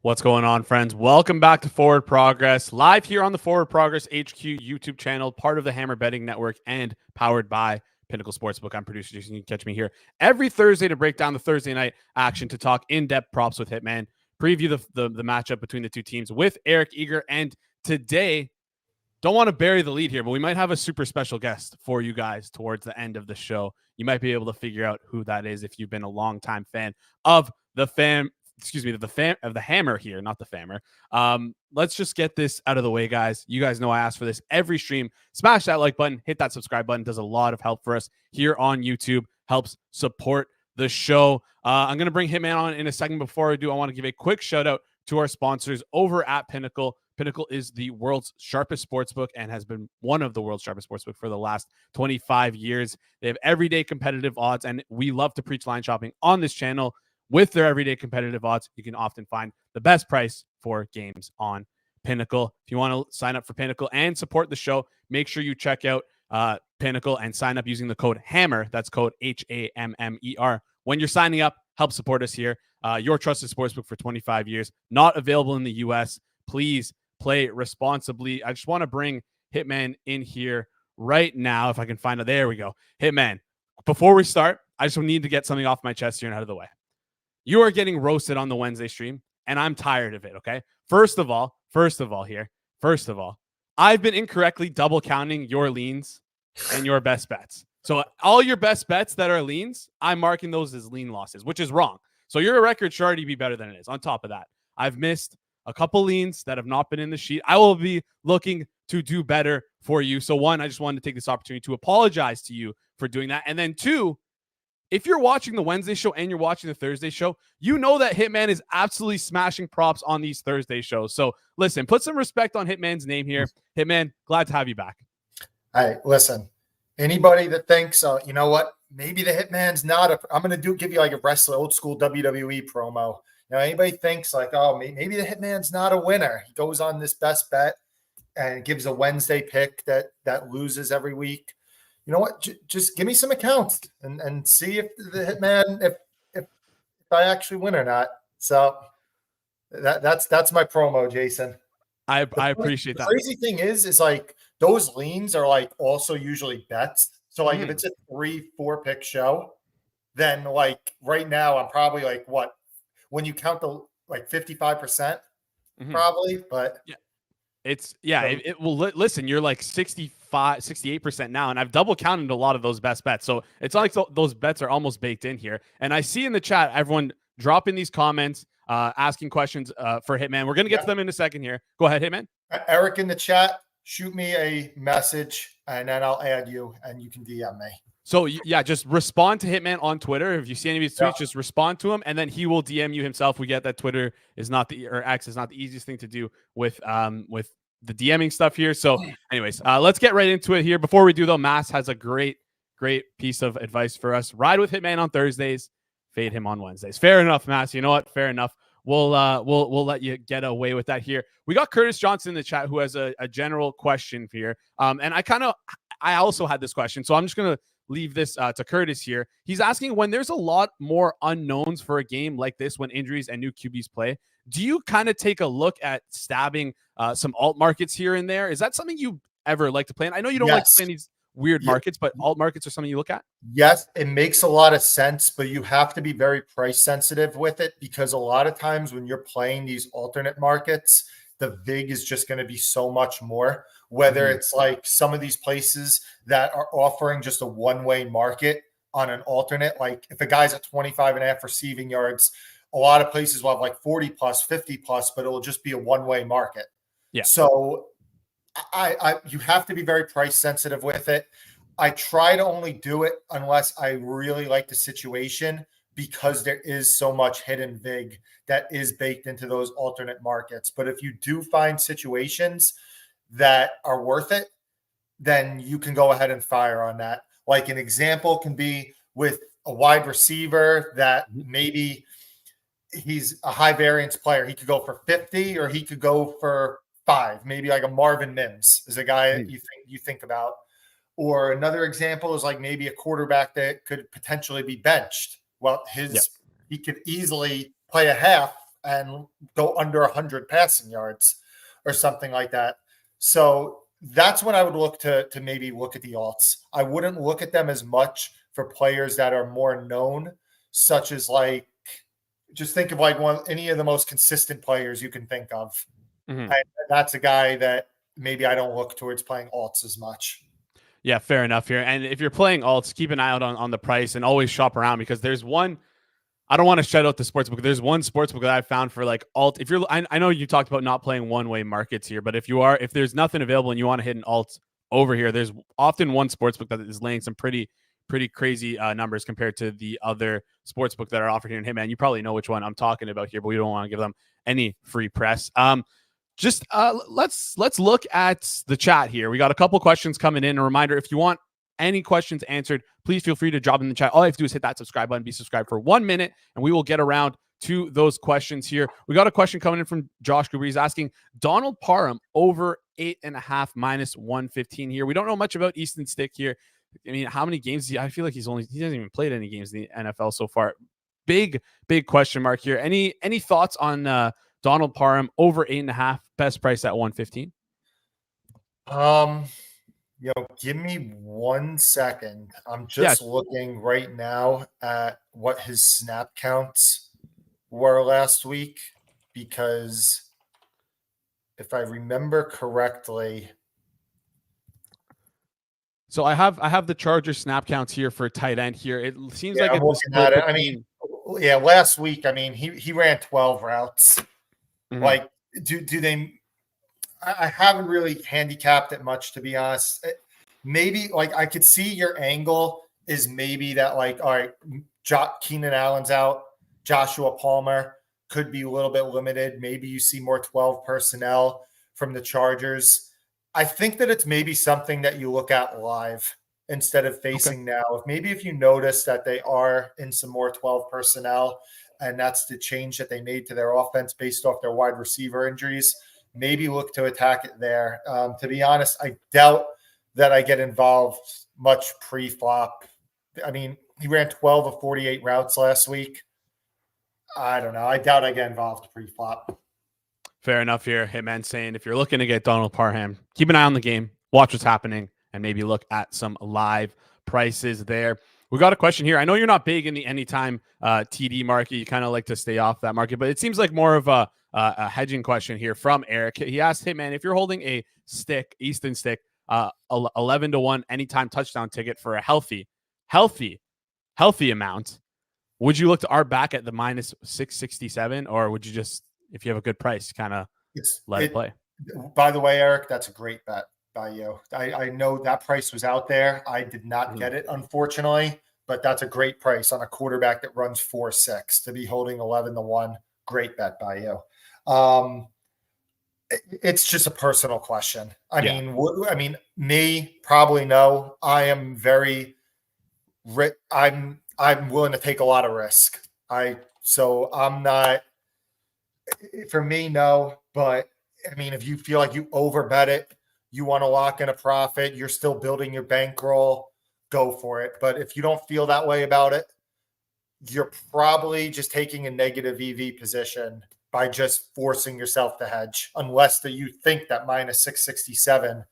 What's going on, friends? Welcome back to Forward Progress, live here on the Forward Progress HQ YouTube channel, part of the Hammer Betting Network and powered by Pinnacle Sportsbook. I'm producer Jason. You can catch me here every Thursday to break down the Thursday night action, to talk in-depth props with Hitman, preview the matchup between the two teams with Eric Eager. And today, don't want to bury the lead here, but we might have a super special guest for you guys towards the end of the show. You might be able to figure out who that is if you've been a longtime fan of the Hammer here, not the Fammer. Let's just get this out of the way, guys. You guys know I ask for this every stream. Smash that like button, hit that subscribe button. Does a lot of help for us here on YouTube, helps support the show. I'm going to bring Hitman on in a second. Before I do, I want to give a quick shout out to our sponsors over at Pinnacle. Pinnacle is the world's sharpest sportsbook and has been one of the world's sharpest sportsbook for the last 25 years. They have everyday competitive odds, and we love to preach line shopping on this channel. With their everyday competitive odds, you can often find the best price for games on Pinnacle. If you want to sign up for Pinnacle and support the show, make sure you check out Pinnacle and sign up using the code HAMMER. That's code HAMMER. When you're signing up, help support us here. Your trusted sportsbook for 25 years. Not available in the U.S. Please play responsibly. I just want to bring Hitman in here right now, if I can find it. There we go. Hitman, before we start, I just need to get something off my chest here and out of the way. You are getting roasted on the Wednesday stream, and I'm tired of it, okay? First of all, I've been incorrectly double counting your leans and your best bets. So all your best bets that are leans, I'm marking those as lean losses, which is wrong. So your record should already be better than it is. On top of that, I've missed a couple leans that have not been in the sheet. I will be looking to do better for you. So one, I just wanted to take this opportunity to apologize to you for doing that. And then two, if you're watching the Wednesday show and you're watching the Thursday show, you know that Hitman is absolutely smashing props on these Thursday shows. So listen, put some respect on Hitman's name here. Hitman, glad to have you back. Hey, listen, anybody that thinks, you know what, maybe the Hitman's not I'm going to give you like a wrestler, old school WWE promo. You know, anybody thinks like, oh, maybe the Hitman's not a winner. He goes on this best bet and gives a Wednesday pick that loses every week. You know what? Just give me some accounts and see if the Hitman, if I actually win or not. So that's my promo, Jason. I appreciate that. The crazy thing is like those leans are like also usually bets. So like if it's a 3-4 pick show, then like right now I'm probably like what, when you count the like 55% probably, but yeah. It will listen, you're like 68% now, and I've double counted a lot of those best bets. So it's like those bets are almost baked in here. And I see in the chat, everyone dropping these comments, asking questions for Hitman. We're going to get to them in a second here. Go ahead, Hitman. Eric in the chat, shoot me a message and then I'll add you and you can DM me. So yeah, just respond to Hitman on Twitter. If you see any of his tweets, just respond to him, and then he will DM you himself. We get that Twitter is not X is not the easiest thing to do with the DMing stuff here. So anyways, let's get right into it here. Before we do though, Mass has a great piece of advice for us. Ride with Hitman on Thursdays, fade him on Wednesdays. Fair enough, Mass. You know what? Fair enough. We'll let you get away with that here. We got Curtis Johnson in the chat who has a general question here. And I also had this question, so I'm just gonna leave this to Curtis here. He's asking, when there's a lot more unknowns for a game like this, when injuries and new QBs play, do you kind of take a look at stabbing some alt markets here and there? Is that something you ever like to play? And I know you don't like to play in these weird markets, but alt markets are something you look at? Yes, it makes a lot of sense, but you have to be very price sensitive with it, because a lot of times when you're playing these alternate markets, the VIG is just going to be so much more. Whether it's like some of these places that are offering just a one-way market on an alternate, like if a guy's at 25.5 receiving yards, a lot of places will have like 40 plus, 50 plus, but it'll just be a one-way market. Yeah. So you have to be very price sensitive with it. I try to only do it unless I really like the situation, because there is so much hidden VIG that is baked into those alternate markets. But if you do find situations that are worth it, then you can go ahead and fire on that. Like an example can be with a wide receiver that maybe he's a high variance player. He could go for 50 or he could go for 5, maybe like a Marvin Mims is a guy that you think about. Or another example is like maybe a quarterback that could potentially be benched. Well, he could easily play a half and go under 100 passing yards or something like that. So that's when I would look to maybe look at the alts. I wouldn't look at them as much for players that are more known, such as like, just think of like any of the most consistent players you can think of. Mm-hmm. That's a guy that maybe I don't look towards playing alts as much. Yeah, fair enough here. And if you're playing alts, keep an eye out on the price and always shop around, because there's one. I don't want to shout out the sportsbook. There's one sportsbook that I found for like alt. If you're, I know you talked about not playing one-way markets here, but if there's nothing available and you want to hit an alt over here, there's often one sportsbook that is laying some pretty crazy numbers compared to the other sportsbook that are offered here in Hitman. You probably know which one I'm talking about here, but we don't want to give them any free press. Let's look at the chat here. We got a couple questions coming in. A reminder, if you want any questions answered, please feel free to drop in the chat. All you have to do is hit that subscribe button, be subscribed for 1 minute, and we will get around to those questions here. We got a question coming in from Josh Gruber. He's asking Donald Parham over 8.5 minus 115 here. We don't know much about Easton Stick here. I mean, how many games? I feel like he hasn't even played any games in the NFL so far. Big question mark here. Any thoughts on Donald Parham over 8.5, best price at 115? Give me 1 second. I'm just looking right now at what his snap counts were last week, because if I remember correctly. So I have the Chargers snap counts here for tight end here. It seems like I'm looking at it. I mean, last week, I mean, he ran 12 routes. Mm-hmm. Like, do they? I haven't really handicapped it much, to be honest. Maybe like I could see your angle is maybe that like, all right, Keenan Allen's out, Joshua Palmer could be a little bit limited. Maybe you see more 12 personnel from the Chargers. I think that it's maybe something that you look at live instead of facing now. If you notice that they are in some more 12 personnel, and that's the change that they made to their offense based off their wide receiver injuries, maybe look to attack it there. To be honest, I doubt that I get involved much pre-flop. I mean, he ran 12 of 48 routes last week. I don't know. I doubt I get involved pre-flop. Fair enough here. Hitman saying if you're looking to get Donald Parham, keep an eye on the game, watch what's happening, and maybe look at some live prices there. We got a question here. I know you're not big in the anytime TD market. You kind of like to stay off that market, but it seems like more of a hedging question here from Eric. He asked, hey, man, if you're holding a stick, Easton Stick, 11-1 anytime touchdown ticket for a healthy amount, would you look to arb back at the minus 667, or would you just, if you have a good price, kind of let it play? By the way, Eric, that's a great bet by you. I know that price was out there. I did not get it, unfortunately, but that's a great price on a quarterback that runs 4.6 to be holding 11-1. Great bet by you. It's just a personal question. I mean, me probably no. I am very. I'm willing to take a lot of risk. So I'm not. For me, no. But I mean, if you feel like you overbet it, you want to lock in a profit, you're still building your bankroll, go for it. But if you don't feel that way about it, you're probably just taking a negative EV position by just forcing yourself to hedge, unless that you think that minus 667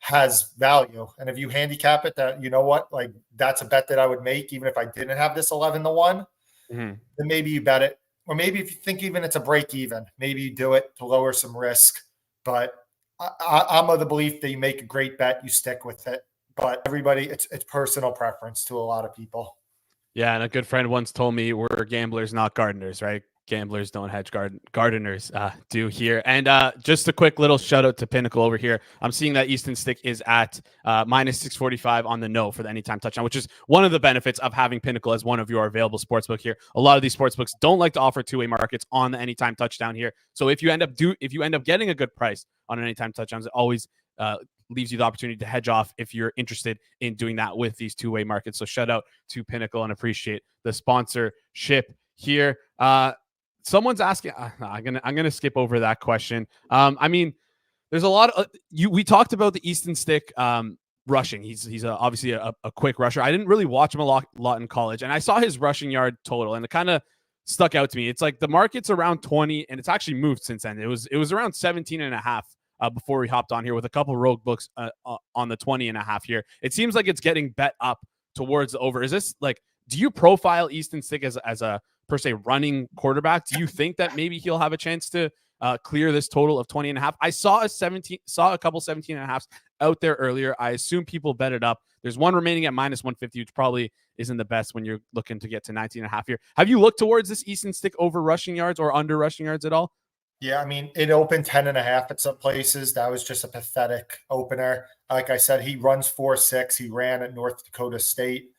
has value. And if you handicap it, that, you know what, like that's a bet that I would make even if I didn't have this 11-1, then maybe you bet it. Or maybe if you think even it's a break even, maybe you do it to lower some risk. But I'm of the belief that you make a great bet, you stick with it. But everybody, it's personal preference to a lot of people. Yeah, and a good friend once told me we're gamblers, not gardeners, right? Gamblers don't hedge, gardeners do here. And just a quick little shout out to Pinnacle over here. I'm seeing that Easton Stick is at minus 645 on the no for the anytime touchdown, which is one of the benefits of having Pinnacle as one of your available sportsbook here. A lot of these sportsbooks don't like to offer two-way markets on the anytime touchdown here. So if you end up getting a good price on an anytime touchdowns, it always leaves you the opportunity to hedge off if you're interested in doing that with these two-way markets. So shout out to Pinnacle and appreciate the sponsorship here. Someone's asking, I'm gonna skip over that question. I mean, there's a lot of we talked about the Easton Stick rushing. He's obviously a quick rusher. I didn't really watch him a lot in college, and I saw his rushing yard total, and it kind of stuck out to me. It's like the market's around 20, and it's actually moved since then. It was around 17 and a half before we hopped on here, with a couple rogue books on the 20 and a half here. It seems like it's getting bet up towards the over. Is this like, do you profile Easton Stick as a per se running quarterback? Do you think that maybe he'll have a chance to clear this total of 20 and a half? I saw a couple 17 and a halves out there earlier. I assume people bet it up. There's one remaining at minus 150, which probably isn't the best when you're looking to get to 19 and a half here. Have you looked towards this Easton Stick over rushing yards or under rushing yards at all? Yeah, I mean, it opened 10 and a half at some places. That was just a pathetic opener. Like I said, he runs 4.6. He ran at North Dakota State.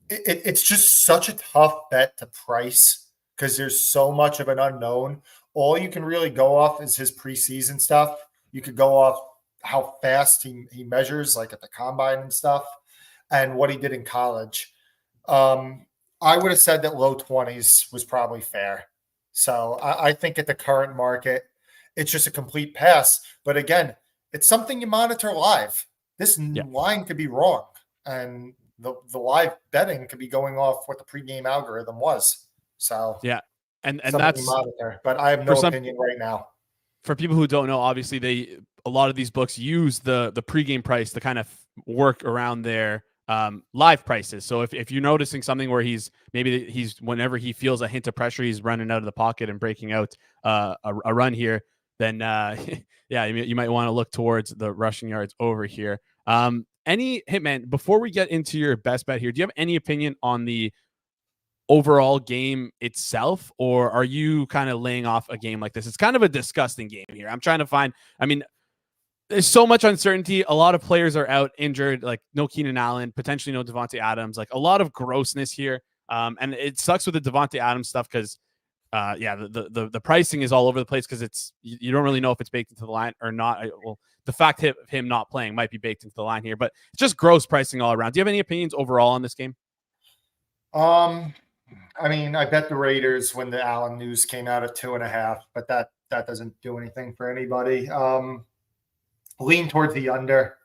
It's just such a tough bet to price because there's so much of an unknown. All you can really go off is his preseason stuff. You could go off how fast he measures, like at the combine and stuff, and what he did in college. I would have said that low 20s was probably fair. So I think at the current market, it's just a complete pass. But again, it's something you monitor live. This line could be wrong, and the live betting could be going off what the pregame algorithm was. So yeah, and that's monitor. But I have no opinion right now. For people who don't know, obviously a lot of these books use the pregame price to kind of work around their live prices. So if you're noticing something where he's whenever he feels a hint of pressure, he's running out of the pocket and breaking out a run here, then yeah, you might want to look towards the rushing yards over here. Any Hitman, before we get into your best bet here, do you have any opinion on the overall game itself, or are you kind of laying off a game like this? It's kind of a disgusting game here. I'm trying to find, I mean, there's so much uncertainty. A lot of players are out injured, like no Keenan Allen, potentially no Devontae Adams, like a lot of grossness here. And it sucks with the Devontae Adams stuff because, the pricing is all over the place because you don't really know if it's baked into the line or not. Well, the fact of him not playing might be baked into the line here, but it's just gross pricing all around. Do you have any opinions overall on this game? I mean, I bet the Raiders when the Allen news came out at 2.5, but that doesn't do anything for anybody. Lean towards the under.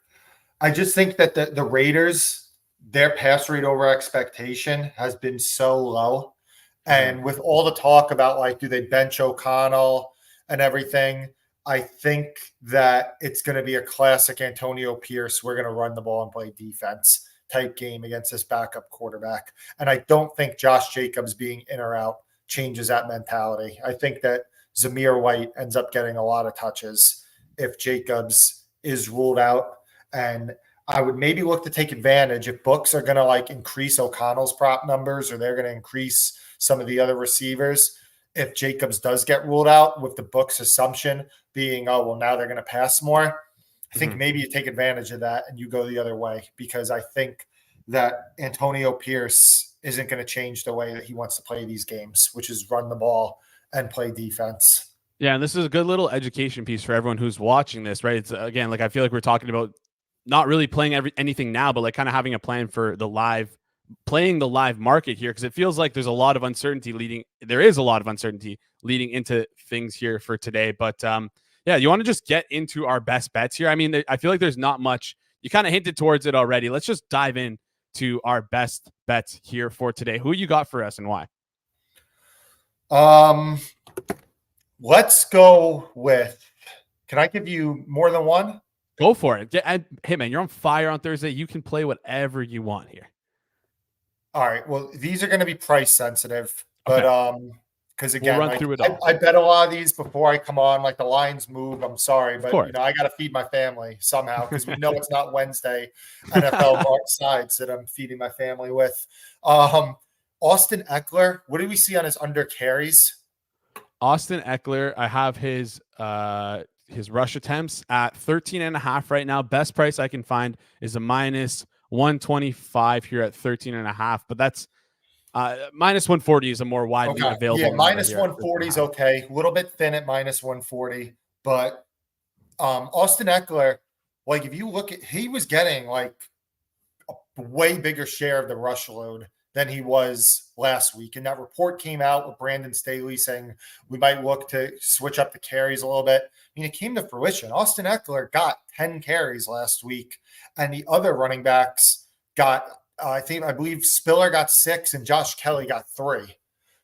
I just think that the Raiders, their pass rate over expectation has been so low. And with all the talk about, like, do they bench O'Connell and everything, I think that it's going to be a classic Antonio Pierce, we're going to run the ball and play defense type game against this backup quarterback. And I don't think Josh Jacobs being in or out changes that mentality. I think that Zamir White ends up getting a lot of touches if Jacobs is ruled out. And I would maybe look to take advantage if books are going to like increase O'Connell's prop numbers, or they're going to increase some of the other receivers. If Jacobs does get ruled out, with the book's assumption being, oh, well, now they're going to pass more, I think maybe you take advantage of that and you go the other way, because I think that Antonio Pierce isn't going to change the way that he wants to play these games, which is run the ball and play defense. Yeah, and this is a good little education piece for everyone who's watching this, right? It's, again, like I feel like we're talking about not really playing anything now, but like kind of having a plan for playing the live market here, because it feels like there's a lot of uncertainty leading into things here for today. But yeah, you want to just get into our best bets here? I mean, I feel like there's not much. You kind of hinted towards it already. Let's just dive in to our best bets here for today. Who you got for us and why? Let's go with, can I give you more than one? Go for it. Hey, man, you're on fire on Thursday. You can play whatever you want here. All right. Well, these are going to be price sensitive, but because again, we'll run through it all. I bet a lot of these before I come on. Like the lines move. I'm sorry, but I got to feed my family somehow, because we know it's not Wednesday NFL mark sides that I'm feeding my family with. Austin Eckler, what do we see on his under carries? Austin Eckler, I have his rush attempts at 13.5 right now. Best price I can find is a minus 125 here at 13.5, but that's minus 140 is a more widely available. Yeah, minus 140 is okay. A little bit thin at minus 140, but Austin Eckler, like if you look at, he was getting like a way bigger share of the rush load than he was last week. And that report came out with Brandon Staley saying we might look to switch up the carries a little bit. I mean, it came to fruition. Austin Eckler got 10 carries last week, and the other running backs got, I believe Spiller got 6 and Josh Kelly got 3.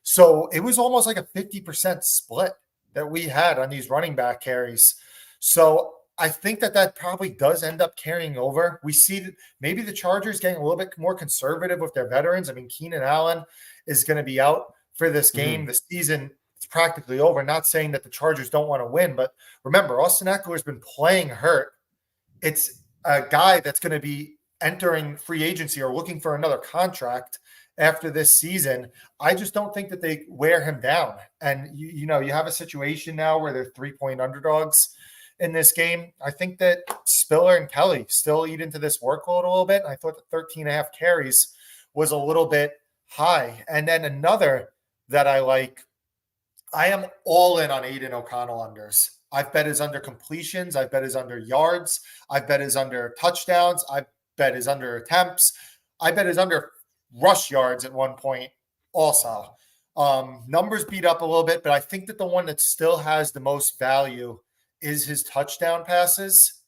So it was almost like a 50% split that we had on these running back carries. So I think that probably does end up carrying over. We see that maybe the Chargers getting a little bit more conservative with their veterans. I mean, Keenan Allen is going to be out for this game. The season is practically over. Not saying that the Chargers don't want to win, but remember, Austin Eckler's been playing hurt. It's a guy that's going to be entering free agency or looking for another contract after this season. I just don't think that they wear him down. And you have a situation now where they're 3-point underdogs in this game. I think that Spiller and Kelly still eat into this workload a little bit. I thought the 13.5 carries was a little bit high. And then another that I like, I am all in on Aiden O'Connell unders. I've bet his under completions. I've bet his under yards. I've bet his under touchdowns. I've bet his under attempts. I bet his under rush yards at one point also. Numbers beat up a little bit, but I think that the one that still has the most value is his touchdown passes.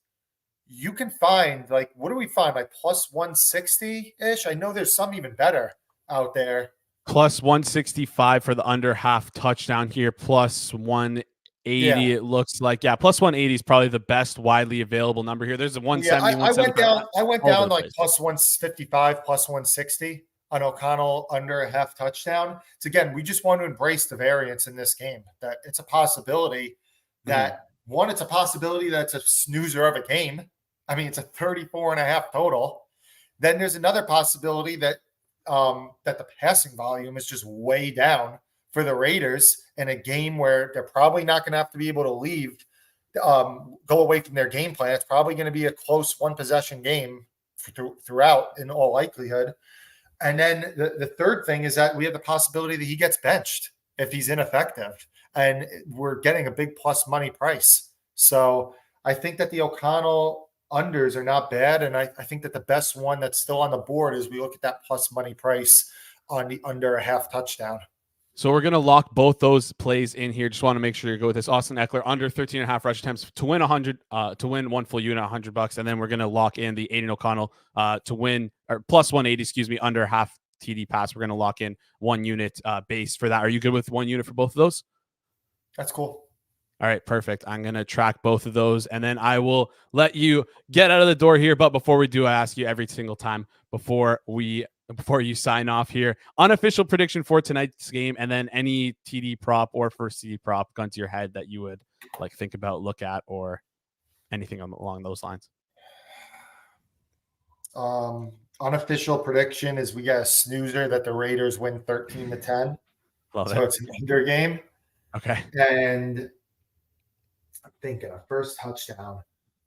You can find, like, what do we find? Like plus 160-ish? I know there's some even better out there. Plus 165 for the under half touchdown here. Plus 180, it looks like. Yeah, plus 180 is probably the best widely available number here. There's a 170. I went down like plus 155, plus 160 on O'Connell under a half touchdown. So again, we just want to embrace the variance in this game. That it's a possibility that one, it's a possibility that it's a snoozer of a game. I mean, it's a 34.5 total. Then there's another possibility that that the passing volume is just way down for the Raiders in a game where they're probably not going to have to be able to leave, go away from their game plan. It's probably going to be a close one possession game throughout in all likelihood. And then the third thing is that we have the possibility that he gets benched if he's ineffective, and we're getting a big plus money price. So I think that the O'Connell unders are not bad. And I think that the best one that's still on the board is we look at that plus money price on the under a half touchdown. So we're going to lock both those plays in here. Just want to make sure you go with this. Austin Eckler under 13.5 rush attempts to win 100, to win one full unit, $100. And then we're going to lock in the Aiden O'Connell to win, or plus 180, under half TD pass. We're going to lock in 1 unit base for that. Are you good with 1 unit for both of those? That's cool. All right, perfect. I'm going to track both of those, and then I will let you get out of the door here. But before we do, I ask you every single time before you sign off here, unofficial prediction for tonight's game, and then any TD prop or first TD prop gun to your head that you would like think about, look at, or anything along those lines. Unofficial prediction is we got a snoozer that the Raiders win 13-10. Love so it. It's an under game. Okay. And I'm thinking a first touchdown.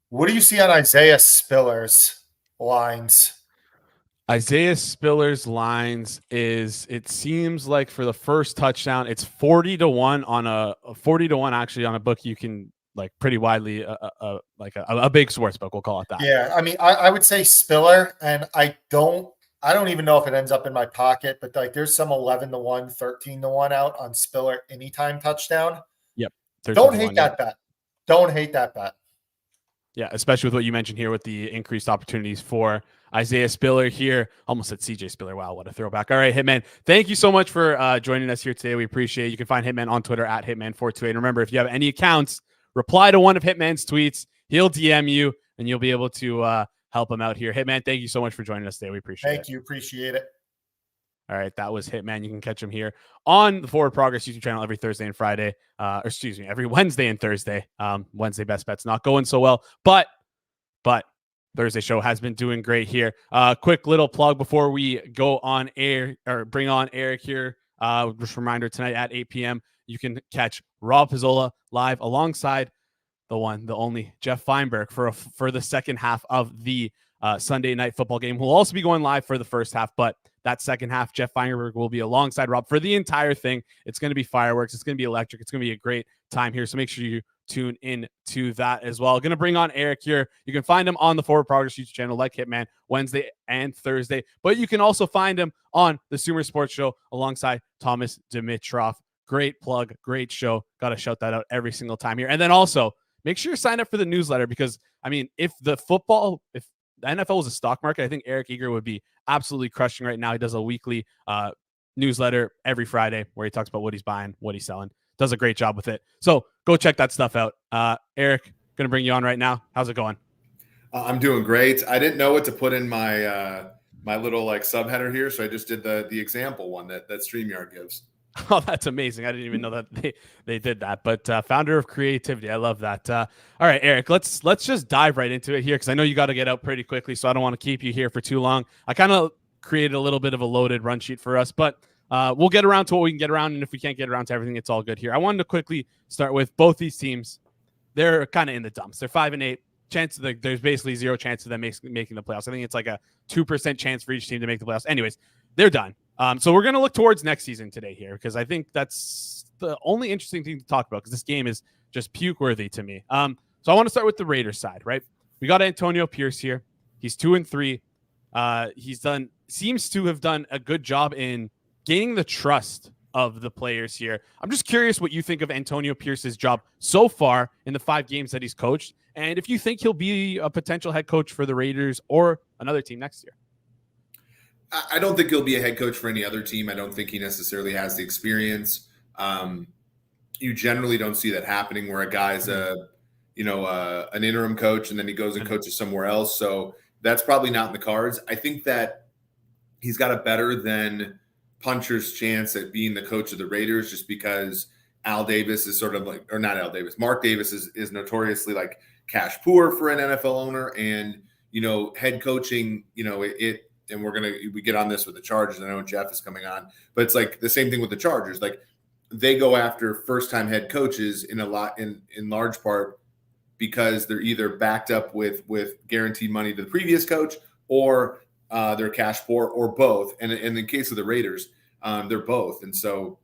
What do you see on Isaiah Spiller's lines? Isaiah Spiller's lines is, it seems like for the first touchdown, it's 40-1 on a 40-1 actually on a book you can like pretty widely like a big sports book, we'll call it that. Yeah, I mean, I would say Spiller, and I don't even know if it ends up in my pocket, but like there's some 11-1, 13-1 out on Spiller anytime touchdown. Yep. Don't hate that bet. Don't hate that bet. Yeah, especially with what you mentioned here with the increased opportunities for Isaiah Spiller here. Almost said CJ Spiller. Wow, what a throwback. All right, Hitman, thank you so much for joining us here today. We appreciate it. You can find Hitman on Twitter at Hitman428. And remember, if you have any accounts, reply to one of Hitman's tweets. He'll DM you, and you'll be able to help him out here. Hitman, thank you so much for joining us today. We appreciate it. Thank you. Appreciate it. All right, that was Hitman. You can catch him here on the Forward Progress YouTube channel every Thursday and Friday. Every Wednesday and Thursday. Wednesday Best Bets not going so well, but Thursday show has been doing great here. Quick little plug before we go on air or bring on Eric here. Just a reminder, tonight at 8 p.m. you can catch Rob Pizzola live alongside the one, the only Jeff Feinberg for the second half of the Sunday night football game. We'll also be going live for the first half, but that second half, Jeff Feinberg will be alongside Rob for the entire thing. It's going to be fireworks. It's going to be electric. It's going to be a great time here. So make sure you tune in to that as well. Going to bring on Eric here. You can find him on the Forward Progress YouTube channel like Hitman Wednesday and Thursday, but you can also find him on the Sumer Sports Show alongside Thomas Dimitrov. Great plug, great show. Got to shout that out every single time here. And then also make sure you sign up for the newsletter because, I mean, if the NFL was a stock market, I think Eric Eager would be absolutely crushing right now. He does a weekly newsletter every Friday where he talks about what he's buying, what he's selling. Does a great job with it. So go check that stuff out. Eric, going to bring you on right now. How's it going? I'm doing great. I didn't know what to put in my my little like subheader here, so I just did the example one that StreamYard gives. Oh, that's amazing. I didn't even know that they did that. But founder of creativity. I love that. All right, Eric, let's just dive right into it here because I know you got to get out pretty quickly, so I don't want to keep you here for too long. I kind of created a little bit of a loaded run sheet for us, but we'll get around to what we can get around, and if we can't get around to everything, it's all good here. I wanted to quickly start with both these teams. They're kind of in the dumps. They're 5-8. There's basically zero chance of them making the playoffs. I think it's like a 2% chance for each team to make the playoffs. Anyways, they're done. So we're going to look towards next season today here because I think that's the only interesting thing to talk about because this game is just puke worthy to me. So I want to start with the Raiders side, right? We got Antonio Pierce here. He's 2-3. Seems to have done a good job in gaining the trust of the players here. I'm just curious what you think of Antonio Pierce's job so far in the 5 games that he's coached, and if you think he'll be a potential head coach for the Raiders or another team next year. I don't think he'll be a head coach for any other team. I don't think he necessarily has the experience. You generally don't see that happening where a guy's an interim coach and then he goes and coaches somewhere else. So that's probably not in the cards. I think that he's got a better than puncher's chance at being the coach of the Raiders just because Al Davis is sort of like, or not Al Davis, Mark Davis is notoriously like cash poor for an NFL owner. And, head coaching, and we get on this with the Chargers. I know Jeff is coming on, but it's like the same thing with the Chargers. Like they go after first-time head coaches in large part because they're either backed up with guaranteed money to the previous coach or they're cash poor or both. And in the case of the Raiders, they're both. And so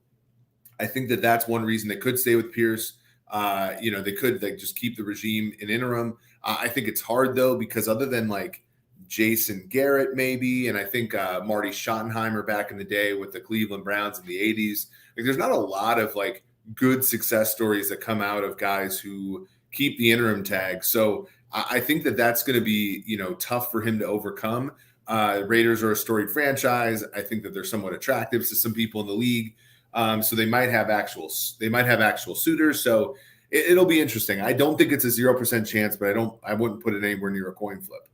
I think that that's one reason they could stay with Pierce. They could just keep the regime in interim. I think it's hard though, because other than like Jason Garrett maybe, and I think Marty Schottenheimer back in the day with the Cleveland Browns in the 80s, like there's not a lot of like good success stories that come out of guys who keep the interim tag. So I think that that's going to be, tough for him to overcome. Raiders are a storied franchise. I think that they're somewhat attractive to some people in the league. So they might have actual suitors. So it'll be interesting. I don't think it's a 0% chance, but I wouldn't put it anywhere near a coin flip.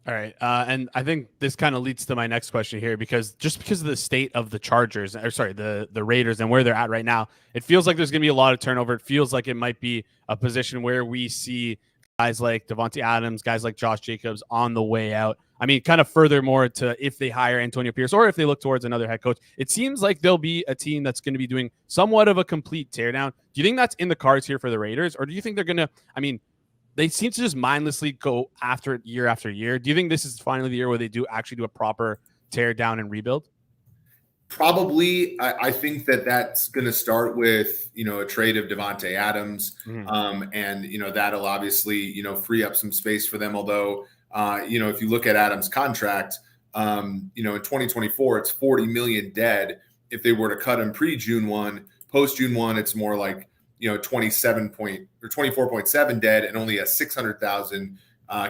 All right. And I think this kind of leads to my next question here, because of the state of the Chargers, the Raiders and where they're at right now, it feels like there's going to be a lot of turnover. It feels like it might be a position where we see guys like Devontae Adams, guys like Josh Jacobs on the way out. I mean, kind of furthermore to if they hire Antonio Pierce or if they look towards another head coach, it seems like there'll be a team that's going to be doing somewhat of a complete teardown. Do you think that's in the cards here for the Raiders? Or do you think they're going to, they seem to just mindlessly go after it year after year. Do you think this is finally the year where they do actually do a proper tear down and rebuild? Probably. I think that's going to start with, a trade of Devontae Adams. And, that'll obviously, free up some space for them. Although, if you look at Adams' contract, in 2024, it's $40 million dead. If they were to cut him pre-June 1, post-June 1, it's more like, 24.7 dead and only a 600,000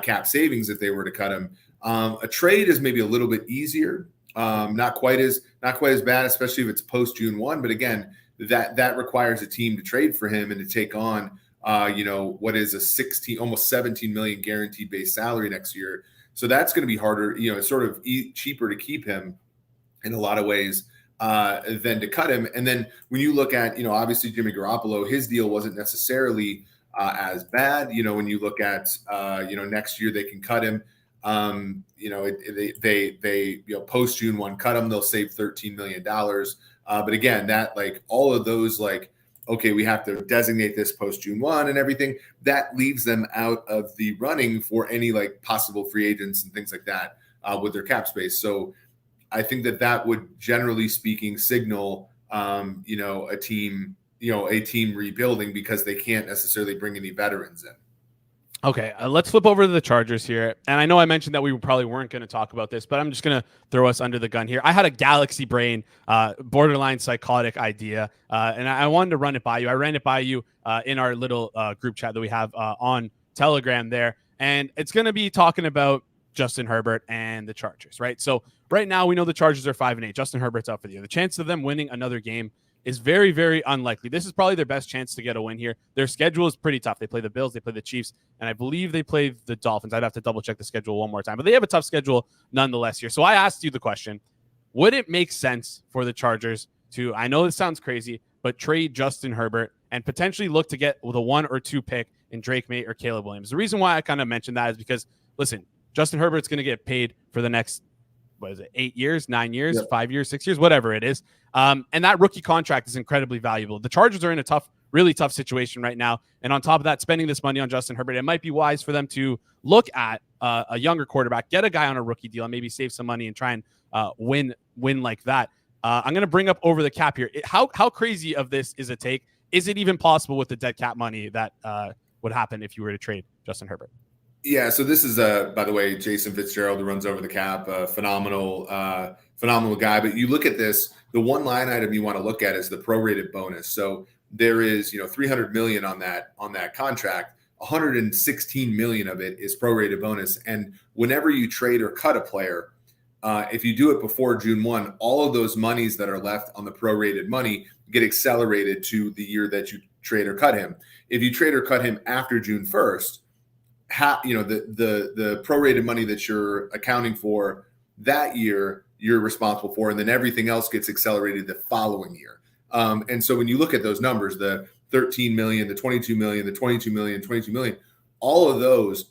cap savings if they were to cut him. A trade is maybe a little bit easier, not quite as bad, especially if it's post June 1. But again, that requires a team to trade for him and to take on, what is a almost 17 million guaranteed base salary next year. So that's going to be harder. It's sort of cheaper to keep him in a lot of ways than to cut him. And then when you look at, obviously Jimmy Garoppolo, his deal wasn't necessarily as bad. When you look at, next year they can cut him. They post June 1 cut him, they'll save $13 million. But again, that like all of those, like, okay, we have to designate this post June 1 and everything that leaves them out of the running for any like possible free agents and things like that with their cap space. So I think that would generally speaking signal, a team rebuilding because they can't necessarily bring any veterans in. Okay, let's flip over to the Chargers here. And I know I mentioned that we probably weren't going to talk about this, but I'm just going to throw us under the gun here. I had a galaxy brain, borderline psychotic idea, and I wanted to run it by you. I ran it by you in our little group chat that we have on Telegram there. And it's going to be talking about Justin Herbert and the Chargers, right? So right now we know the Chargers are 5-8. Justin Herbert's out for the year. The chance of them winning another game is very, very unlikely. This is probably their best chance to get a win here. Their schedule is pretty tough. They play the Bills, they play the Chiefs, and I believe they play the Dolphins. I'd have to double check the schedule one more time, but they have a tough schedule nonetheless here. So I asked you the question, would it make sense for the Chargers to, I know this sounds crazy, but trade Justin Herbert and potentially look to get the 1 or 2 pick in Drake May or Caleb Williams? The reason why I kind of mentioned that is because, listen, Justin Herbert's going to get paid for the next, 8 years, 9 years, 5 years, 6 years, whatever it is. And that rookie contract is incredibly valuable. The Chargers are in a really tough situation right now. And on top of that, spending this money on Justin Herbert, it might be wise for them to look at a younger quarterback, get a guy on a rookie deal, and maybe save some money and try and win like that. I'm going to bring up over the cap here. How crazy of this is a take? Is it even possible with the dead cap money that would happen if you were to trade Justin Herbert? Yeah, so this is, by the way, Jason Fitzgerald, who runs Over the Cap, phenomenal guy. But you look at this, the one line item you want to look at is the prorated bonus. So there is, $300 million on that contract. 116 million of it is prorated bonus. And whenever you trade or cut a player, if you do it before June 1, all of those monies that are left on the prorated money get accelerated to the year that you trade or cut him. If you trade or cut him after June 1st, the prorated money that you're accounting for that year, you're responsible for, and then everything else gets accelerated the following year. And so when you look at those numbers, the 13 million, the 22 million, the 22 million, 22 million, all of those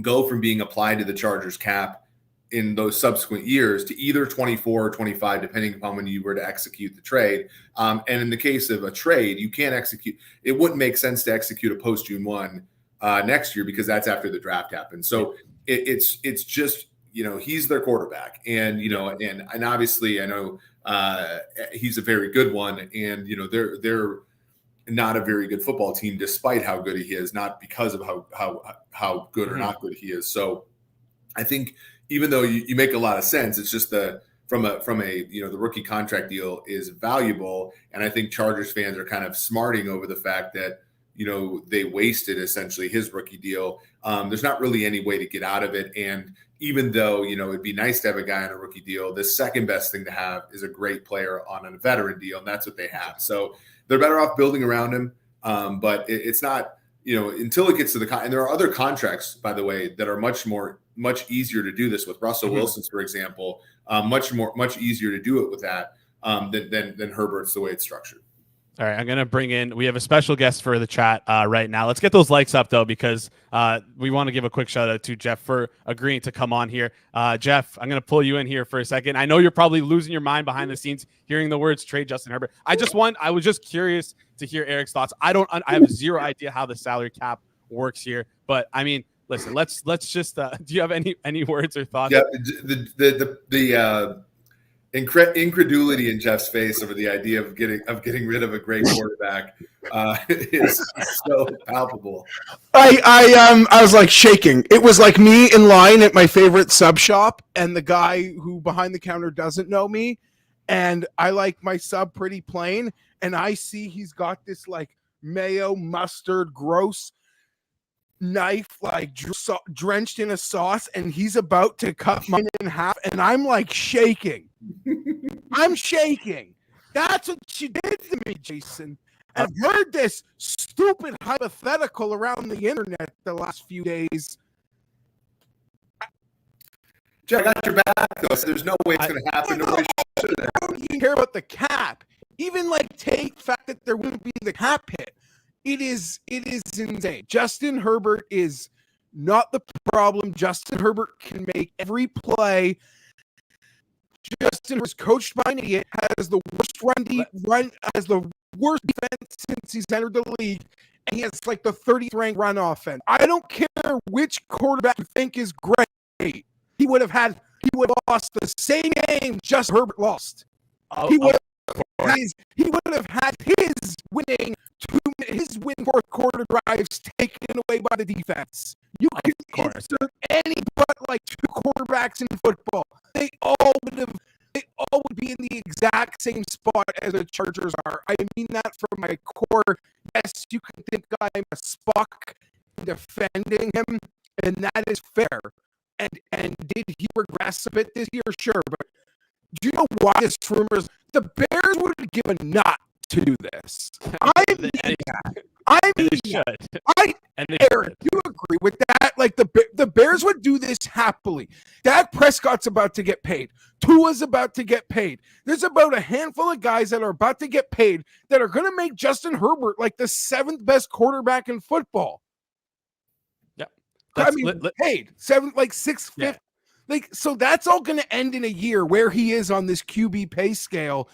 go from being applied to the Chargers cap in those subsequent years to either 24 or 25, depending upon when you were to execute the trade. And in the case of a trade, you can't execute. It wouldn't make sense to execute a post June 1 next year, because that's after the draft happens. So it's just, he's their quarterback, and and obviously I know he's a very good one, and they're not a very good football team despite how good he is, not because of how good or not good he is. So I think even though you make a lot of sense, it's just from a the rookie contract deal is valuable, and I think Chargers fans are kind of smarting over the fact that they wasted essentially his rookie deal. There's not really any way to get out of it. And even though, it'd be nice to have a guy on a rookie deal, the second best thing to have is a great player on a veteran deal. And that's what they have. So they're better off building around him. But it's not, until it gets to and there are other contracts, by the way, that are much easier to do this with. Russell Wilson's, for example, much easier to do it with that than Herbert's, the way it's structured. All right, I'm going to bring in, we have a special guest for the chat right now. Let's get those likes up, though, because we want to give a quick shout out to Jeff for agreeing to come on here. Jeff, I'm going to pull you in here for a second. I know you're probably losing your mind behind the scenes hearing the words trade Justin Herbert. I was just curious to hear Eric's thoughts. I have zero idea how the salary cap works here, but I mean, listen, let's just, do you have any words or thoughts? Yeah, incredulity in Jeff's face over the idea of getting rid of a great quarterback is so palpable. I was like shaking. It was like me in line at my favorite sub shop, and the guy who behind the counter doesn't know me, and I like my sub pretty plain, and I see he's got this like mayo mustard gross knife like drenched in a sauce, and he's about to cut mine in half, and I'm like shaking. I'm shaking. That's what she did to me, Jason. I've heard this stupid hypothetical around the internet the last few days. Jack, I got your back, though. So there's no way it's going to happen. No way should it. I don't even care about the cap. Even like take the fact that there wouldn't be the cap hit. It is insane. Justin Herbert is not the problem. Justin Herbert can make every play. Justin was coached by an idiot, has the worst defense since he's entered the league, and he has like the 30th ranked run offense. I don't care which quarterback you think is great. He would have lost the same game Justin Herbert lost. He would have had his win fourth quarter drives taken away by the defense. You can insert any but like two quarterbacks in football. They all would be in the exact same spot as the Chargers are. I mean that from my core. Yes, you can think I'm a Spock defending him, and that is fair. And did he regress a bit this year? Sure, but do you know why this rumors? The Bears would give a nut to do this. I mean that. Eric, you agree with that? Like the Bears would do this happily. Dak Prescott's about to get paid. Tua's about to get paid. There's about a handful of guys that are about to get paid that are going to make Justin Herbert like the 7th best quarterback in football. Yeah, I mean, paid 6th, 5th. Yeah. Like, so that's all going to end in a year where he is on this QB pay scale.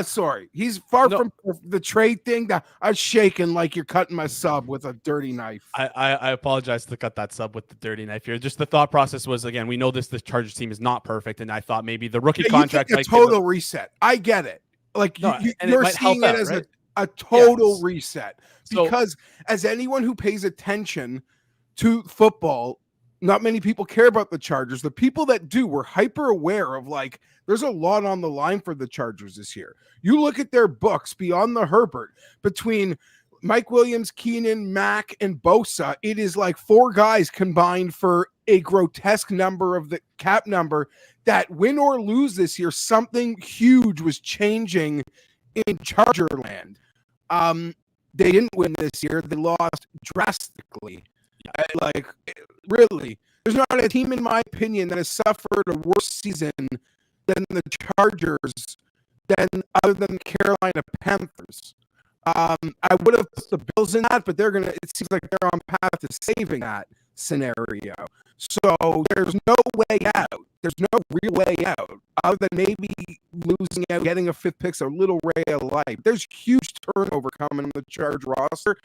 Sorry, he's far from the trade thing. That I was shaking like you're cutting my sub with a dirty knife. I apologize to cut that sub with the dirty knife here. Just the thought process was, again, we know the Chargers team is not perfect, and I thought maybe the rookie contract a total reset. I get it. Like you're seeing it as a total reset because as anyone who pays attention to football, not many people care about the Chargers. The people that do were hyper aware of like there's a lot on the line for the Chargers this year. You look at their books beyond the Herbert, between Mike Williams, Keenan, Mack, and Bosa, it is like 4 guys combined for a grotesque number of the cap number that win or lose this year, something huge was changing in Charger land. They didn't win this year. They lost drastically. Like, really, there's not a team, in my opinion, that has suffered a worse season than the Chargers, other than the Carolina Panthers. I would have put the Bills in that, but it seems like they're on path to saving that scenario. So there's no way out. There's no real way out, other than maybe losing out, getting a 5th pick's a little ray of light. There's huge turnover coming in the Charge roster.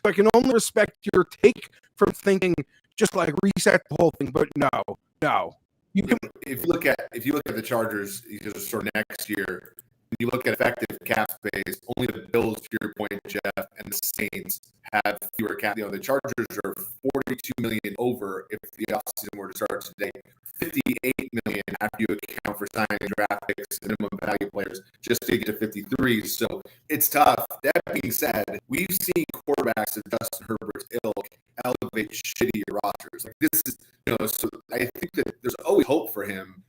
So I can only respect your take from thinking just like reset the whole thing, but no. If you look at the Chargers, because sort of next year, when you look at effective cap space, only the Bills, to your point, Jeff, and the Saints have fewer cap. The Chargers are $42 million over if the offseason were to start today. $58 million after you account for signing draft picks and minimum value players just to get to 53. So it's tough. That being said, we've seen quarterbacks of Justin Herbert's ilk elevate shittier rosters. Like this is, so I think that there's always hope for him.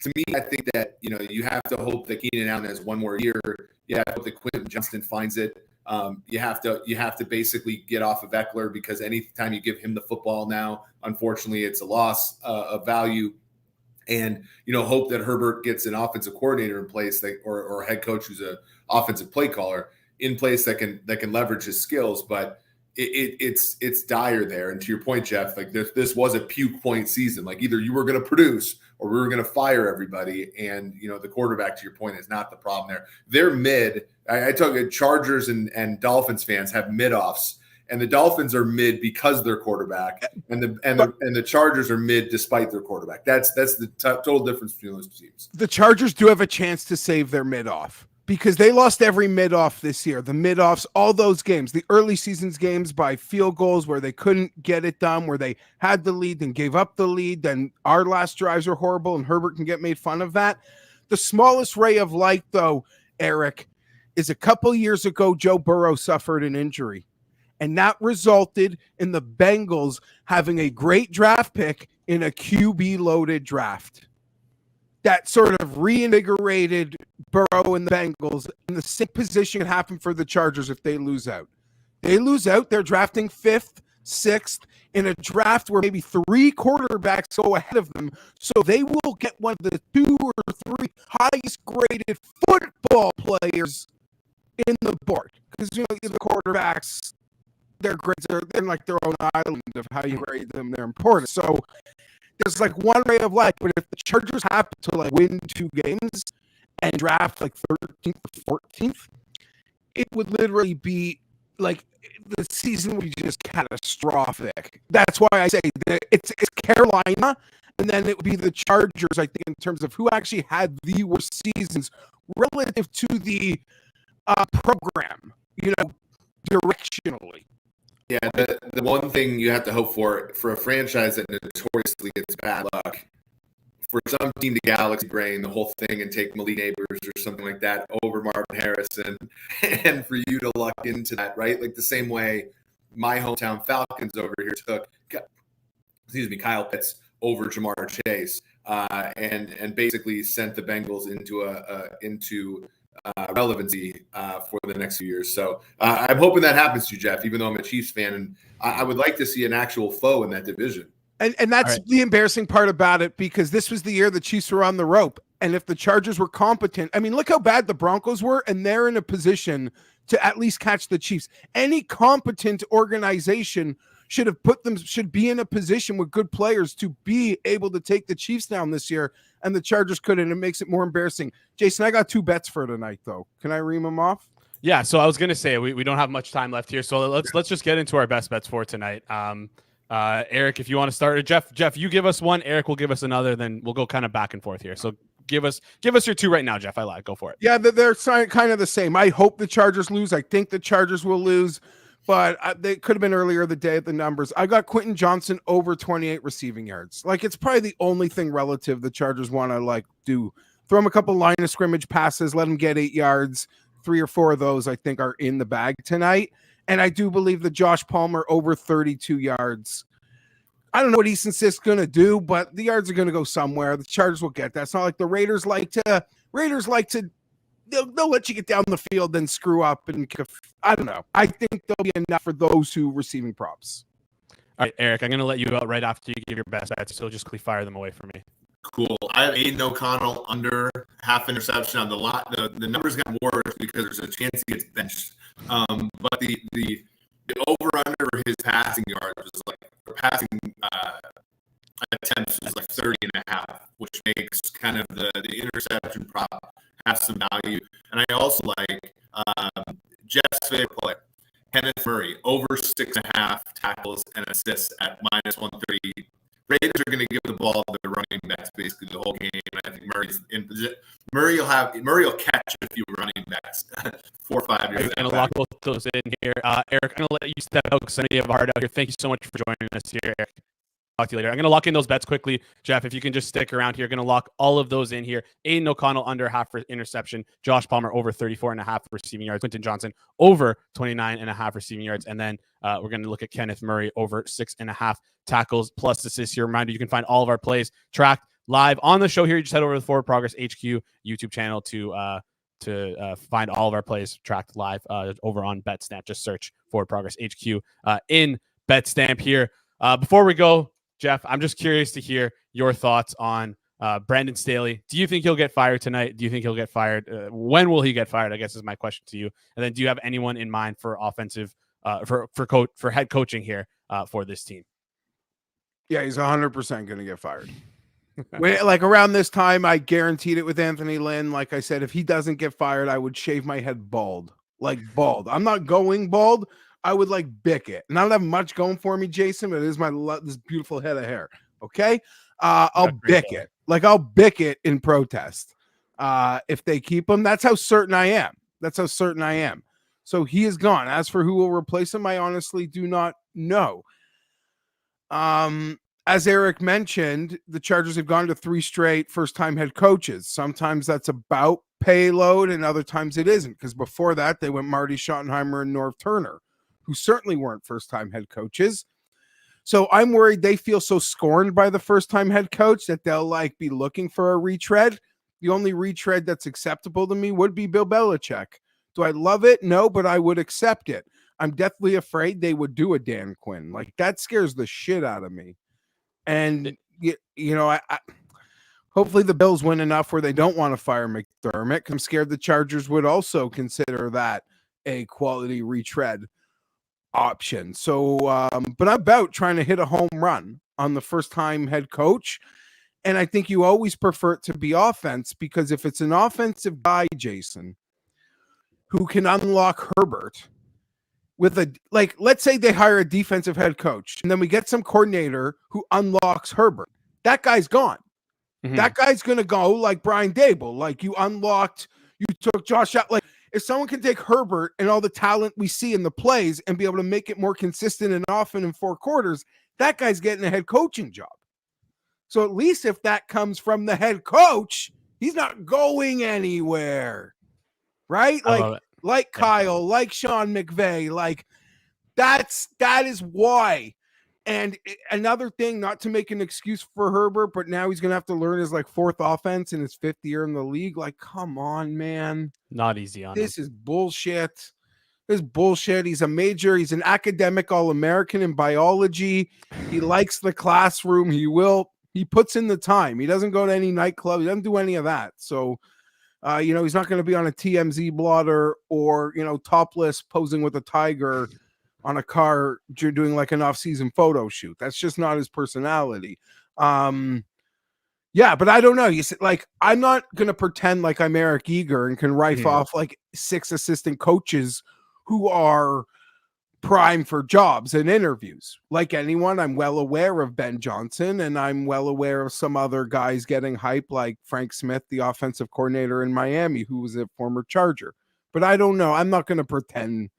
To me, I think that, you have to hope that Keenan Allen has one more year. You have to hope that Quentin Johnston finds it. You have to basically get off of Eckler, because anytime you give him the football now, unfortunately, it's a loss of value. And, hope that Herbert gets an offensive coordinator in place or a head coach who's an offensive play caller in place that can leverage his skills. But it's dire there. And to your point, Jeff, like this was a puke point season. Like either you were going to produce or we were going to fire everybody. And, the quarterback, to your point, is not the problem there. They're mid. I talk Chargers and Dolphins fans have mid-offs, and the Dolphins are mid because of their quarterback, and the Chargers are mid despite their quarterback. That's the total difference between those two teams. The Chargers do have a chance to save their mid-off, because they lost every mid-off this year. The mid-offs, all those games, the early seasons games by field goals where they couldn't get it done, where they had the lead and gave up the lead, then our last drives are horrible, and Herbert can get made fun of that. The smallest ray of light, though, Eric, is a couple years ago, Joe Burrow suffered an injury, and that resulted in the Bengals having a great draft pick in a QB-loaded draft. That sort of reinvigorated Burrow and the Bengals, and the same position can happen for the Chargers if they lose out. They lose out, they're drafting 5th, 6th in a draft where maybe 3 quarterbacks go ahead of them, so they will get one of the 2 or 3 highest graded football players in the board. Because the quarterbacks, their grades are in like their own island of how you grade them. They're important. So there's like one ray of light, but if the Chargers happen to like win 2 games and draft like 13th or 14th, it would literally be like the season would be just catastrophic. That's why I say that it's Carolina, and then it would be the Chargers, I think, in terms of who actually had the worst seasons relative to the program, directionally. Yeah, the one thing you have to hope for a franchise that notoriously gets bad luck, for some team to galaxy brain the whole thing and take Malik Neighbors or something like that over Marvin Harrison, and for you to luck into that, right? Like the same way my hometown Falcons over here took Kyle Pitts over Jamar Chase, and basically sent the Bengals into relevancy for the next few years. So I'm hoping that happens to you, Jeff, even though I'm a Chiefs fan, and I would like to see an actual foe in that division. And that's the embarrassing part about it, because this was the year the Chiefs were on the rope. And if the Chargers were competent, I mean, look how bad the Broncos were, and they're in a position to at least catch the Chiefs. Any competent organization should be in a position with good players to be able to take the Chiefs down this year, and the Chargers couldn't. It makes it more embarrassing. Jason, I got 2 bets for tonight, though. Can I ream them off? Yeah, so I was gonna say we don't have much time left here, so let's just get into our best bets for tonight. Eric, if you want to start, or Jeff, you give us one, Eric will give us another, then we'll go kind of back and forth here. So give us your 2 right now, Jeff. I lied. Go for it. Yeah, they're kind of the same. I hope the Chargers lose. I think the Chargers will lose, but they could have been earlier the day at the numbers. I got Quentin Johnson over 28 receiving yards. Like, it's probably the only thing relative the Chargers want to do. Throw him a couple line of scrimmage passes, let him get 8 yards. 3 or 4 of those I think are in the bag tonight. And I do believe that Josh Palmer over 32 yards. I don't know what Easton Stick's going to do, but the yards are going to go somewhere. The Chargers will get that. It's not like the Raiders like to they'll let you get down the field and screw up. And I don't know. I think there'll be enough for those who receiving props. All right, Eric, I'm going to let you out right after you give your best bets, so just quickly fire them away for me. Cool. I have Aiden O'Connell under half interception on the lot. The numbers got worse because there's a chance he gets benched. But the over under his passing yards was passing attempts was 30 and a half, which makes kind of the interception prop have some value. And I also like Jeff's favorite player, Kenneth Murray, over 6.5 tackles and assists at minus 130. Raiders are going to give the ball to the running backs basically the whole game. I think Murray's in position. Murray will catch a few running backs 4 or 5 years. I'm going to lock both those in here. Eric, I'm going to let you step out because I know you have a hard out here. Thank you so much for joining us here, Eric. Talk to you later. I'm going to lock in those bets quickly. Jeff, if you can just stick around here, going to lock all of those in here. Aiden O'Connell under half for interception. Josh Palmer over 34.5 receiving yards. Quentin Johnson over 29.5 receiving yards. And then we're going to look at Kenneth Murray over 6.5 tackles plus assists here. Reminder, you can find all of our plays tracked live on the show here. You just head over to the Forward Progress HQ YouTube channel to find all of our plays tracked live over on BetStamp. Just search Forward Progress HQ in BetStamp here. Before we go, Jeff, I'm just curious to hear your thoughts on Brandon Staley. Do you think he'll get fired tonight? Do you think he'll get fired? When will he get fired, I guess is my question to you. And then do you have anyone in mind for offensive for head coaching here for this team? Yeah, he's 100% going to get fired. Around this time, I guaranteed it with Anthony Lynn. Like I said, if he doesn't get fired, I would shave my head bald. Bald. I'm not going bald. I would bick it. And I don't have much going for me, Jason, but it is this beautiful head of hair. Okay. I'll bick it. I'll bick it in protest. If they keep him, that's how certain I am. So he is gone. As for who will replace him, I honestly do not know. As Eric mentioned, the Chargers have gone to 3 straight first-time head coaches. Sometimes that's about payload, and other times it isn't, because before that, they went Marty Schottenheimer and Norv Turner, who certainly weren't first-time head coaches. So I'm worried they feel so scorned by the first-time head coach that they'll be looking for a retread. The only retread that's acceptable to me would be Bill Belichick. Do I love it? No, but I would accept it. I'm deathly afraid they would do a Dan Quinn. That scares the shit out of me. And, I hopefully the Bills win enough where they don't want to fire McDermott. I'm scared the Chargers would also consider that a quality retread option. So, but I'm about trying to hit a home run on the first-time head coach. And I think you always prefer it to be offense, because if it's an offensive guy, Jason, who can unlock Herbert with let's say they hire a defensive head coach and then we get some coordinator who unlocks Herbert. That guy's gone. Mm-hmm. That guy's going to go like Brian Dable. You took Josh out. If someone can take Herbert and all the talent we see in the plays and be able to make it more consistent and often in 4 quarters, that guy's getting a head coaching job. So at least if that comes from the head coach, he's not going anywhere. Right? Kyle, like Sean McVay, that is why And another thing, not to make an excuse for Herbert, but now he's going to have to learn his like fourth offense in his fifth year in the league. Like, come on, man. Not easy on him. This is bullshit. This is bullshit. He's an academic All-American in biology. He likes the classroom. He puts in the time. He doesn't go to any nightclub. He doesn't do any of that. So, he's not going to be on a TMZ blotter or, topless posing with a tiger on a car doing like an off-season photo shoot. That's just not his personality. Yeah, but I don't know. You said, like, I'm not going to pretend like I'm Eric Eager and can rife off like 6 assistant coaches who are prime for jobs and interviews. Like anyone, I'm well aware of Ben Johnson, and I'm well aware of some other guys getting hype, like Frank Smith, the offensive coordinator in Miami, who was a former Charger. But I don't know. I'm not going to pretend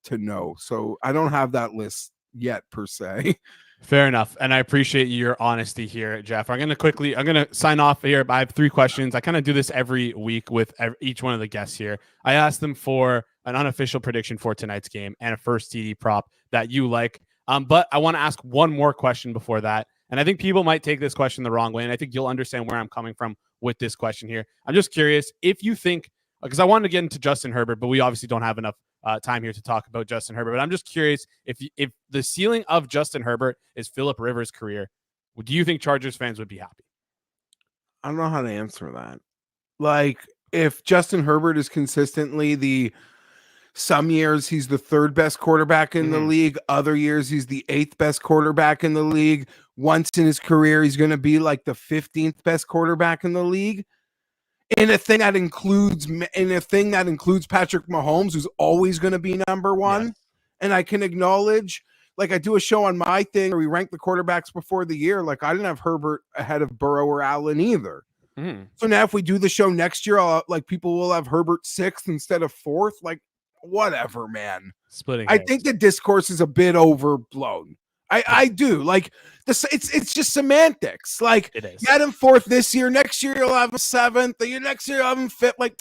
to know. So I don't have that list yet, per se. Fair enough. And I appreciate your honesty here, Jeff. I'm going to sign off here. I have 3 questions. I kind of do this every week with each one of the guests here. I ask them for an unofficial prediction for tonight's game and a first TD prop that you like. But I want to ask one more question before that. And I think people might take this question the wrong way. And I think you'll understand where I'm coming from with this question here. I'm just curious if you think, because I wanted to get into Justin Herbert, but we obviously don't have enough time here to talk about Justin Herbert. But I'm just curious if the ceiling of Justin Herbert is Phillip Rivers' career, do you think Chargers fans would be happy? I don't know how to answer that. Like, if Justin Herbert is consistently some years he's the 3rd best quarterback in the league, other years he's the 8th best quarterback in the league. Once in his career, he's going to be like the 15th best quarterback in the league. In a thing that includes Patrick Mahomes, who's always going to be number 1. Yes. And I can acknowledge, like I do a show on my thing where we rank the quarterbacks before the year. Like I didn't have Herbert ahead of Burrow or Allen either. So now if we do the show next year, people will have Herbert 6th instead of 4th. Like whatever, man. I think the discourse is a bit overblown. I do. Like this, it's just semantics. Like you had him 4th this year, next year you'll have him 7th, the next year you'll have him 5th. Like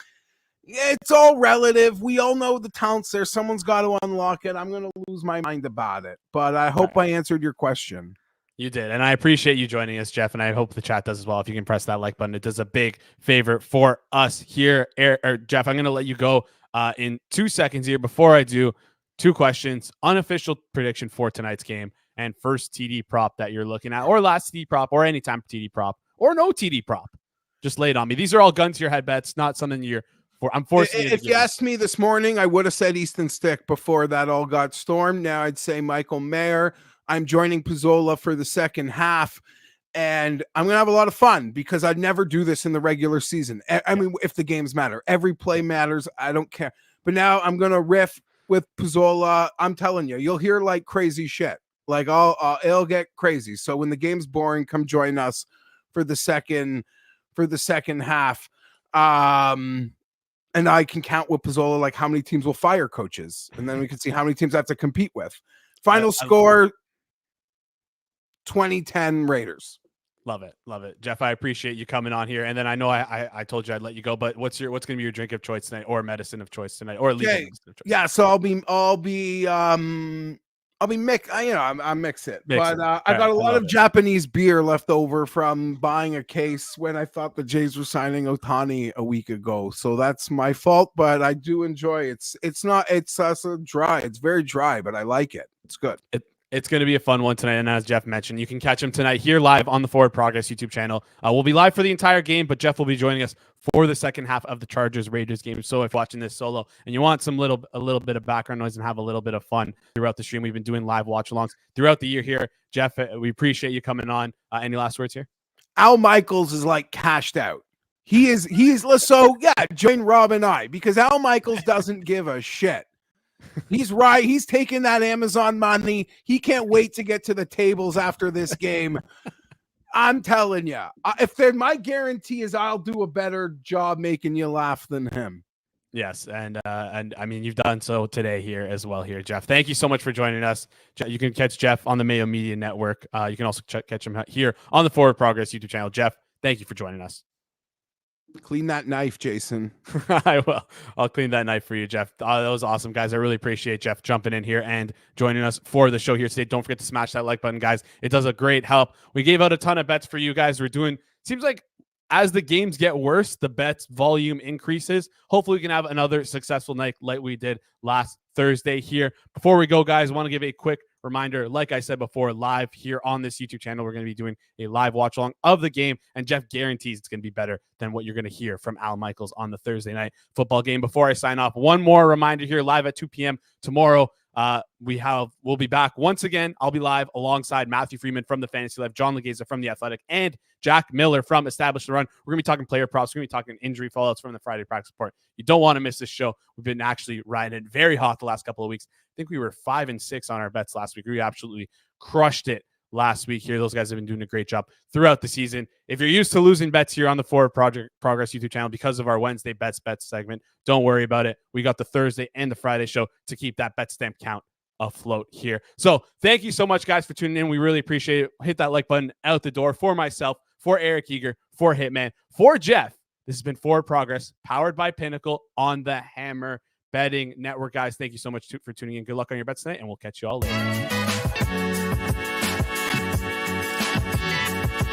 it's all relative. We all know the talent's there. Someone's got to unlock it. I'm gonna lose my mind about it. But I hope I answered your question. You did, and I appreciate you joining us, Jeff, and I hope the chat does as well. If you can press that like button, it does a big favor for us here. Jeff, I'm going to let you go in 2 seconds here. Before I do, 2 questions. Unofficial prediction for tonight's game and first TD prop that you're looking at, or last TD prop, or anytime TD prop, or no TD prop. Just lay it on me. These are all gun to your head bets, not something I'm forcing you to If you asked me this morning, I would have said Easton Stick before that all got stormed. Now I'd say Michael Mayer. I'm joining Pizzola for the second half, and I'm going to have a lot of fun because I'd never do this in the regular season. I mean, if the games matter, every play matters. I don't care. But now I'm going to riff with Pizzola. I'm telling you, you'll hear like crazy shit. Like it'll get crazy. So when the game's boring, come join us for the second half. And I can count with Pizzola like how many teams will fire coaches, and then we can see how many teams I have to compete with. Final score. 2010 Raiders. Love it. Jeff, I appreciate you coming on here. And then I know I told you I'd let you go, but what's going to be your drink of choice tonight, or medicine of choice tonight, or legal medicine of choice? Yeah, so I'll be mix. I mix it. But I got a lot of Japanese beer left over from buying a case when I thought the Jays were signing Ohtani a week ago. So that's my fault, but I do enjoy it. It's dry. It's very dry, but I like it. It's good. It's going to be a fun one tonight, and as Jeff mentioned, you can catch him tonight here live on the Forward Progress YouTube channel. We'll be live for the entire game, but Jeff will be joining us for the second half of the Chargers-Raiders game. So if watching this solo and you want a little bit of background noise and have a little bit of fun throughout the stream, we've been doing live watch-alongs throughout the year here. Jeff, we appreciate you coming on. Any last words here? Al Michaels is like cashed out. He's so yeah, join Rob and I, because Al Michaels doesn't give a shit. He's right. He's taking that Amazon money. He can't wait to get to the tables after this game. I'm telling you, my guarantee is I'll do a better job making you laugh than him. Yes, and I mean, you've done so today here as well here, Jeff. Thank you so much for joining us. You can catch Jeff on the Mayo Media Network. You can also catch him here on the Forward Progress YouTube channel. Jeff, thank you for joining us. Clean that knife, Jason. I will. I'll clean that knife for you, Jeff. That was awesome, guys. I really appreciate Jeff jumping in here and joining us for the show here today. Don't forget to smash that like button, guys. It does a great help. We gave out a ton of bets for you guys. We're doing, seems like as the games get worse, the bets volume increases. Hopefully we can have another successful night like we did last Thursday here. Before we go, guys, I want to give a quick reminder, like I said before, live here on this YouTube channel, we're going to be doing a live watch along of the game, and Jeff guarantees it's going to be better than what you're going to hear from Al Michaels on the Thursday night football game. Before I sign off, one more reminder here, live at 2 p.m. tomorrow. We'll be back once again. I'll be live alongside Matthew Freeman from the Fantasy Life, John Legeza from the Athletic, and Jack Miller from Establish the Run. We're gonna be talking player props. We're gonna be talking injury fallouts from the Friday practice report. You don't want to miss this show. We've been actually riding it very hot the last couple of weeks. I think we were 5-6 on our bets last week. We absolutely crushed it last week here. Those guys have been doing a great job throughout the season. If you're used to losing bets here on the Forward Progress YouTube channel because of our Wednesday bets segment, don't worry about it. We got the Thursday and the Friday show to keep that bet stamp count afloat here. So thank you so much, guys, for tuning in. We really appreciate it. Hit that like button out the door for myself, for Eric Eager, for Hitman, for Jeff. This has been Forward Progress, powered by Pinnacle on the Hammer Betting Network. Guys, thank you so much for tuning in. Good luck on your bets tonight, and we'll catch you all later.